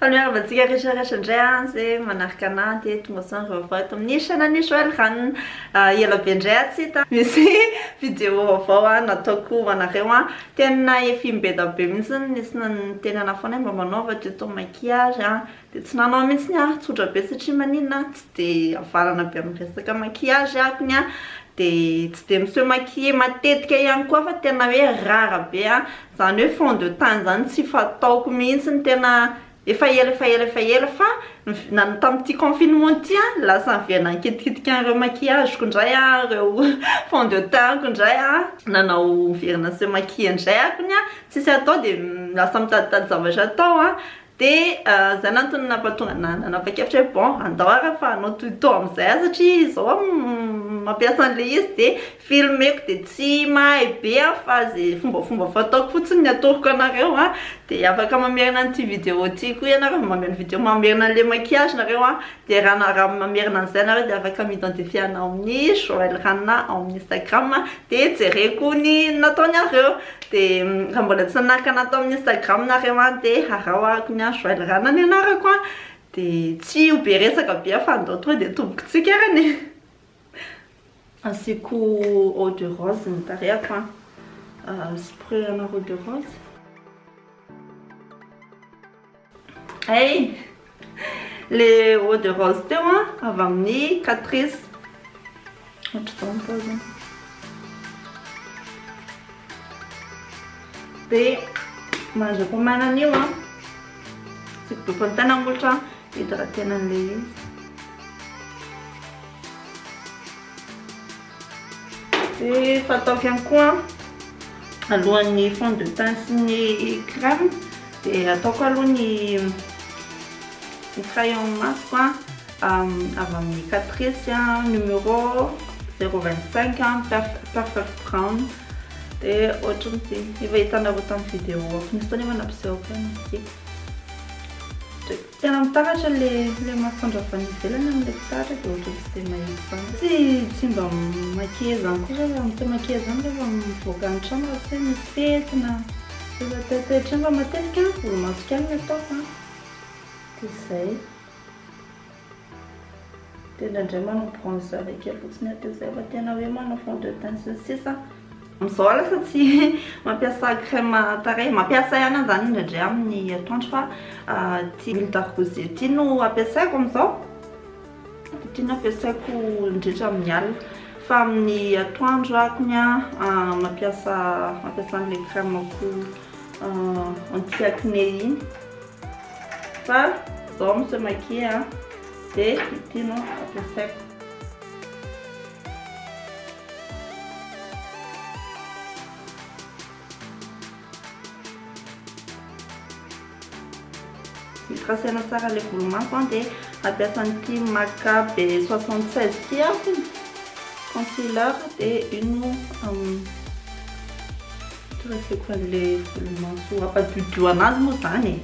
Fanmiaravatsika rehetrarehetra indray zay manaraka anahy dia tonga zany vaovao eto amin'ny chaîne Joël Rano. Ela be indray tsy hita misy vidéo vaovao nataoko anareo tena efimbeda be mihitsy nisy tenana foana mba manaova tuto maquillage dia tsy nanao mihitsy tsotra be satria maninona tsy dia avalana be amin'ny resaka maquillage akony dia tsy dia miseho maquiller matetika ihany koa fa tena hoe rara be zany hoe fond de teint zany tsy fataoko mihitsy tena efa ela fa tamin'ity confinement ty lasa niviana nikitikitika ireo maquillage indray ireo fond de teint indray nanao verina se maquille indray akony tsisy atao dia lasa mitaditady zavatra atao dia zay nantony nampatonga nanapa-kevitra hoe bon andao ara fa anao tuto amin'izay satria izao mampiasa an'le izy dia filmeko dia tsy mahay be fa zay fombafomba fataoko fotsiny atoroko anareo dia afaka mamerina an'ity vidéo ty koa ianareo mamerina vidéo mamerina an'le maquillage nareo dia raha mamerina an'izay nareo dia afaka m'identifie-anao amin'ny Joël Rano amin'ny Instagram dia jereko ny nataonareo dia raha mbola tsy nanaraka natao amin'ny Instagram nareo dia arao ny Joël Rano ny anarako dia tsy ho be resaka be fa andao tonga dia tobokontsika arany asiako eau de rose ny tarehako spray ana eau de rose le eau de rose teo avy amin'ny Catrice dia mandrako maina an'io tsy boko ny tenambotra hidratena an'le izy dia fataoko ihany koa alohan'ny fond de teint sy ny crème dia ataoko aloha ny crayon masque avy amin'ny Catrice numéro 025 perfect brown dia ohatran'ity efa hitanareo tamin'ny vidéo nisy tao nefa nampisehoko izy tena mitaratra le masoandro avy any ivelany amin'ilay fitaratra dia ohatra tsy dia mahitsy zany tsy mba maquille zany koa rehefa mite maquille zany rehefa mivoaka ny trano raha tsy hoe misy fety na rehefa tetehitra fa matetika volomaso kely ny ataoko dia izay dia indraindray manao bronzer kely fotsiny dia izay fa tena hoe manao fond de teint sy ny sisa amin'izao lasa tsy mampiasa crème tarehy mampiasa ihany zany indraindray amin'ny atoandro fa ty huile d'argousier ty no ampiasaiko amin'izao ty no ampiasaiko indrindra amin'ny alina fa amin'ny atoandro akony mampiasa an'ilay crème anti acné iny fa izao misy maquille dia ity no ampiasaiko tracena tsara le volomaso dia ampiasa an'ity Maca B76 ty concealer dia ino traceko an'le volomaso ampadio anazy moa zany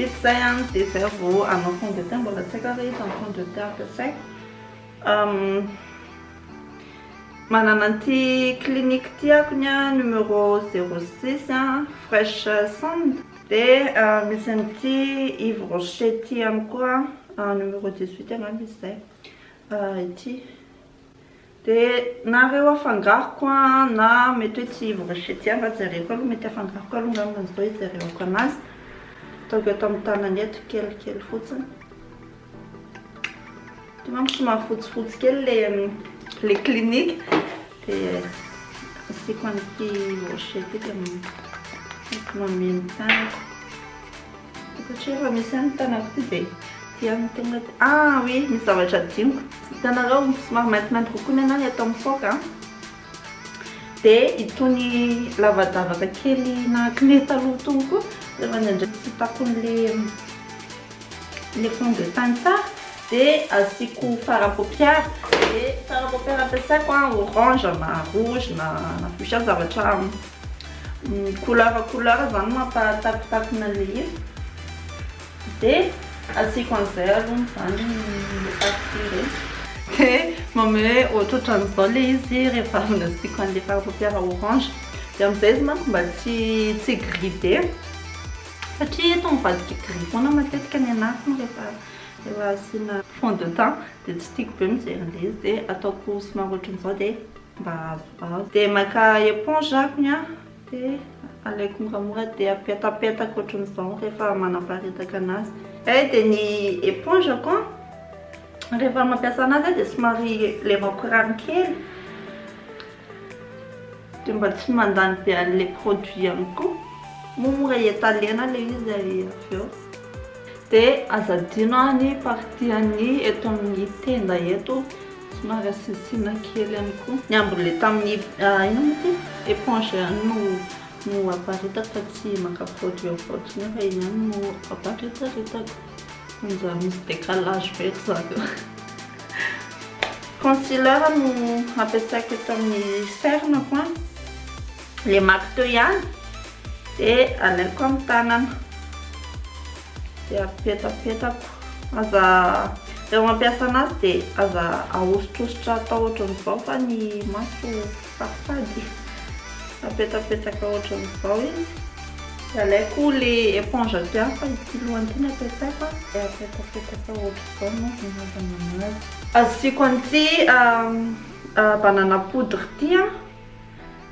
vita zay dia zay vao anao fond de teint mbola tsy haiko hoe izy amin'ny fond de teint ampiasaiko manana an'ity clinique ty akony numéro 06 fresh sand dia misy an'ity Yves Rocher ty ihany koa numéro 18 angamba izy zay ity dia nareo afangaroko na mety hoe tsy Yves Rocher ty fa jereko aloha mety afangaroko aloha ngamba n'izao ijereko anazy ataoko eto amin'ny tanany eto kelikely fotsiny dia manko somary fotsifotsy kely le clinique dia asiako an'ity Rocher ty dia mameno tanako satria efa misy any tanako ty dia ty amin'ny tegna oui misy zavatra diniko hitanareo somary maintimainty kokoa ny anahy eto amin'ny saoka dia itony lavadavaka kely na acné taloha tony koa rehefa indraindray tsy hitako le fond de teint tsara dia asiako fard à paupières dia fard à paupières ampiasaiko orange na rouge na fuchsia zavatra couleur zany mampatapitapina le izy dia asiako an'izay alony zany le partie regny dia mamay ohatran'izao le izy rehefa avy asiako an'le fard paupière orange dia amin'izay izy manko mba tsy gris be satria eto mivadika gris foana matetika ny anatiny rehefa asiana fond de teint dia tsy tiako be mijery an'le izy dia ataoko somary ohatran'izao dia mba azoazo dia maka éponge akony a dia alaiko moramora dia apetapetaka ohatran'izao rehefa manaparitaka anazy dia ny éponge ko rehefa mampiasa anazy dia somary levako rano kely dia mba tsy mandany be an'le produit ihany koa mora etalena le izy avy eo dia azadino ny partie any eto amin'ny tenda eto somary asisiana kely ihany koa ny ambon'le tamin'ny ino moa ty éponge no aparitaka fa tsy maka produit fotsiny fa iny ihany no aparitaritako manjary misy décalage feky zany concealer no ampiasaiko eto amin'ny cernako le MAC teo ihany dia alaiko amin'ny tanana dia apetapetako aza rehefa mampiasa anazy dia aza ahosotrosotra atao ohatran'izao fa ny maso fafady apetapetaka ohatran'izao izy dia alaiko le éponge teo fa ity lohany ity no ampiasaiko dia apetapetaka ohatran'izao no fanaovana anazy asiako an'ity banana poudre ity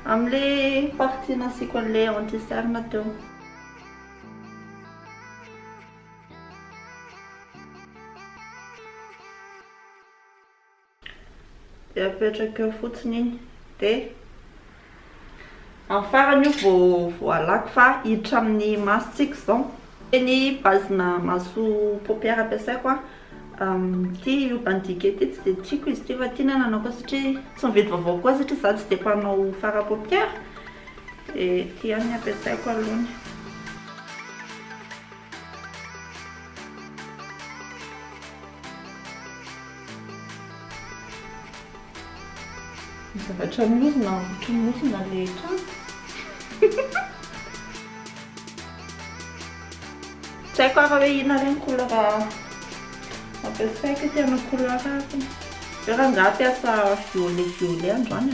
amin'le partie nasiako an'le anti-cerne teo dia apetraka eo fotsiny iny dia amin'ny farany io vao alako fa hiditra amin'ny masontsika izao dia ny bazina maso paupière ampiasaiko ity io bandika ity tsy dia tiako izy ity fa tia nanao koa satria tsy mividy vaovao koa satria za tsy dia mpanao fard paupière dia ity ihany ampiasaiko alohany zavatra mihozina ohatry mihozina le trano tsy haiko ara hoe ina regny couleur ampiasaiko ity ana couleur akony eo raha nga ampiasa violet androany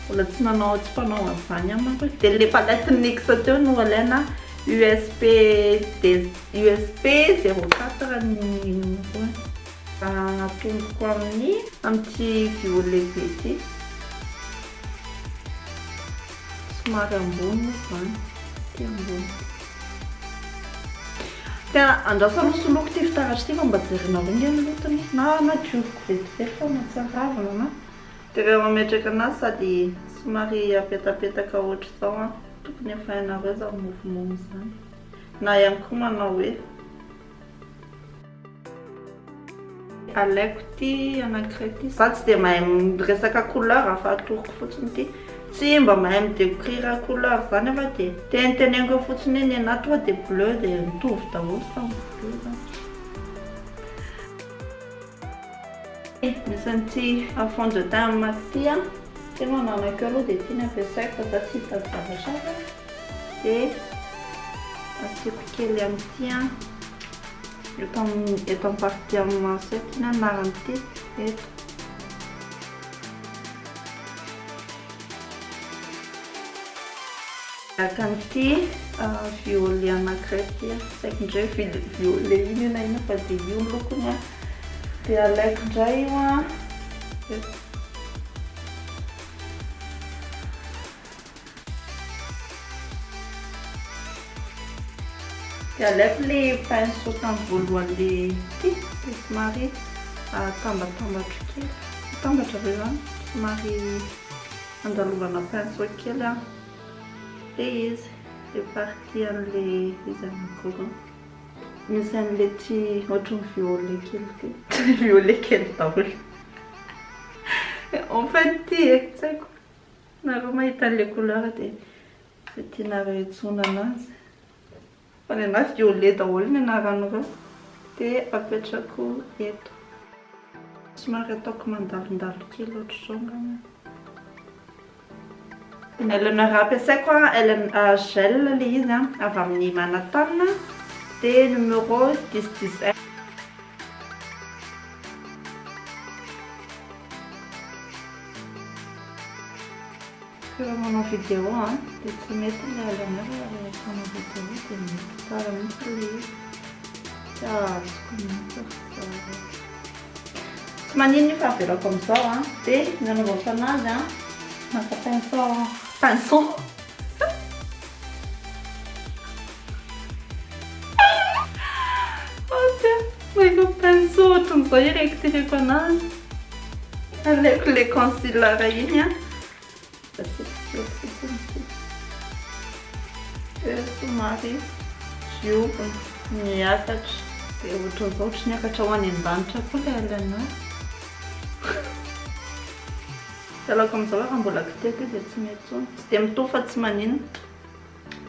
mbola tsy mpanao an'izany ihany manko dia le palette NYX teo no alaina USP 04 ny atomboko amin'ity violet be ity somary ambony zany ty ambony tena andrasana soloko ty fitaratra ty fa mba jerena ringa ny lotony na dioviko vetivety fa matsaravana na dia rehefa mametraka anazy sady somary apetapetaka ohatr'izao tokony efa hainareo za mofomono zany na ihany koa manao hoe alaiko ty anankiray ty za tsy dia mahay miresaka couleur fa atoroko fotsiny ty tsy mba mahay midécrire couleur zany afa dia tenentenengo eo fotsiny ny anahy tonga dia bleu dia mitovy daholo samy bleu zany misy an'ity fond de teint MAC ty tena nanakeo aloha dia ity ny ampiasaiko fa za tsy hitady zavatra hafa dia asiako kely amin'ity eto amin'ny partie amin'ny maso eto ny anaran'ity eto araka an'ity violet anankiray ty saiko indray violet iny na ina fa dia io ny lokony dia alaiko indray io eto dia alaiko le pinceau tamin'ny voalohan'le ity dia somary tambatambatro kely tambatra be zany somary andalovana pinceau kely dia izy dia partie an'le izy anankiroa misy an'le ty ohatran'ny violet kely ty violet kely daholo en fait ty tsy haiko nareo mahita an'le couleur dia tsy tianareo itsona anazy fa ny anazy violet daholo ny anaran'ireo dia apetrako eto somary ataoko mandalondalo kely ohatr'izao ngamba Ny ailenera ampiasaiko gel le izy avy amin'ny Manhattan dia numéro 1010. Raha manao vidéo dia tsy mety ilay ailenera rehefa manao vidéo dia mety tsara mihitsy le izy. Tsy azoko mihitsy tsy maninona io fa averako amin'izao dia ny anaovako anazy maka pinceau. Maka pinceau ohatran'izao irekitireko anazy. Aleko le concealer iny somary diovina miakatra dia ohatran'izao ohatra niakatra ho any an-danitra koa ilay ailenera. Alako amin'izao raha mbola kiteko izy dia tsy mety intsony. Tsy dia mitovy fa tsy maninona.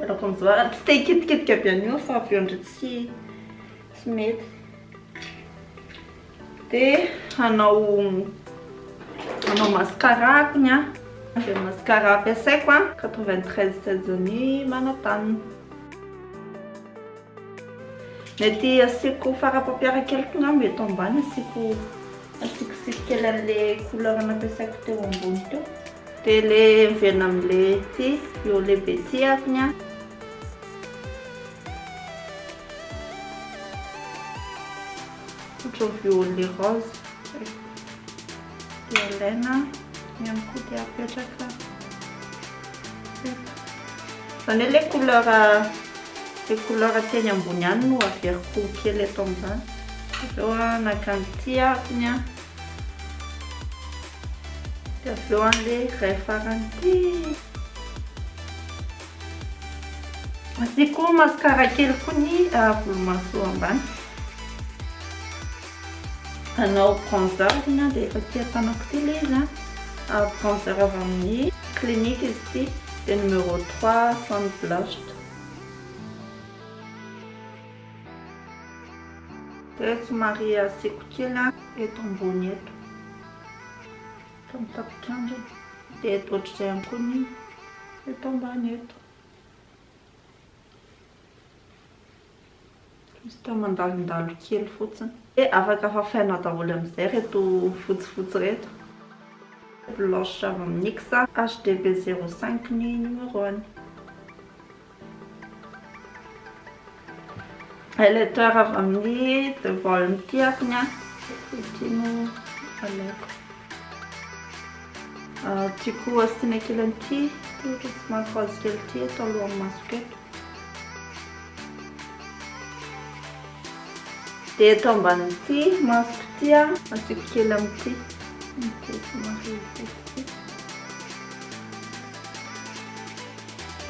Alako amin'izao tsy te hikitikitika be an'io fa avy eo ndray tsy mety. Dia hanao mascara akony dia mascara ampiasaiko 9316 ny Manhattan. Mety asiako fara-papiara kely ngamba eto ambany asiako kely an'le couleur nampiasaiko teo ambony teo. Dia le mivena amin'le ty violet be ty akony ohatra violet rose. Dia alaina ihany koa dia apetraka. Izany hoe le couleur teny ambony ihany no averiko kely eto ambany. Avy eo naka an'ity akony dia avy eo an'le iray faran'ity. Asiako mascara kely koa ny volomaso ambany. Hanao bronzer dia efa tia tanako ty le izy bronzer avy amin'ny Clinique izy ity dia numéro 3 Sun Blushed. Dia somary asiako kely eto ambony eto mitapitandrina dia eto ohatr'izay ihany koa ny eto ambany eto. Izy tao mandalondalo kely fotsiny. Dia afaka fafainao daholo amin'izay reto fotsifotsy reto. Blush avy amin'ny NYX HDB 05 ny numéro-ny. Highlighter avy amin'ny The Volume ty akony ity no alaiko. Tiako asiana kely an'ity ohatra somary razy kely ty eto alohan'ny masoko eto. Dia eto ambanin'ity masoko ty asiako kely amin'ity.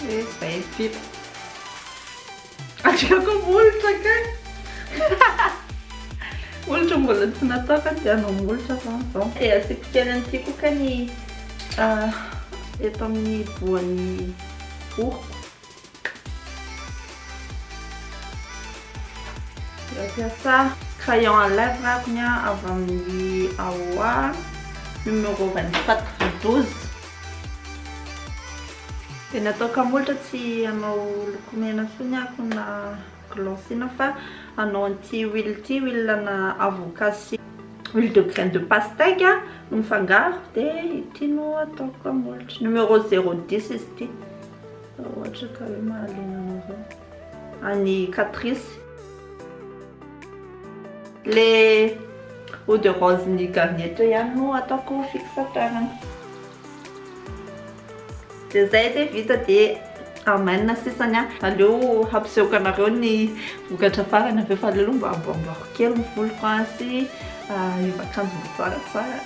Izay vita. Atrikako molotra kay. Molotra mbola tsy natao ka dia hanao molotra fa amin'izao. Dia asiako kely an'ity koa ka ny eto amin'ny voan'ny oroko. Mampiasa crayon à lèvres akony avy amin'ny AOA numéro 2412. Dia natao kamolotra tsy hanao lokomena fotsiny ako na glossina fa hanao an'ity huile ity, huile ana avocat sy huile de graine de pastèque no mifangaro dia ity no ataoko kamolotra. Numéro 010 izy ity. Ohatra ka hoe mahaliana anareo. Any Catrice. Le eau de rose ny Garnier teo ihany no ataoko fixateur-ny. Dia zay dia vita dia amainina sisany aleo hampisehoako anareo ny vokatra farany avy eo fa aleo mba amboamboako kely ny voloko sy hiova akanjo mba tsaratsara.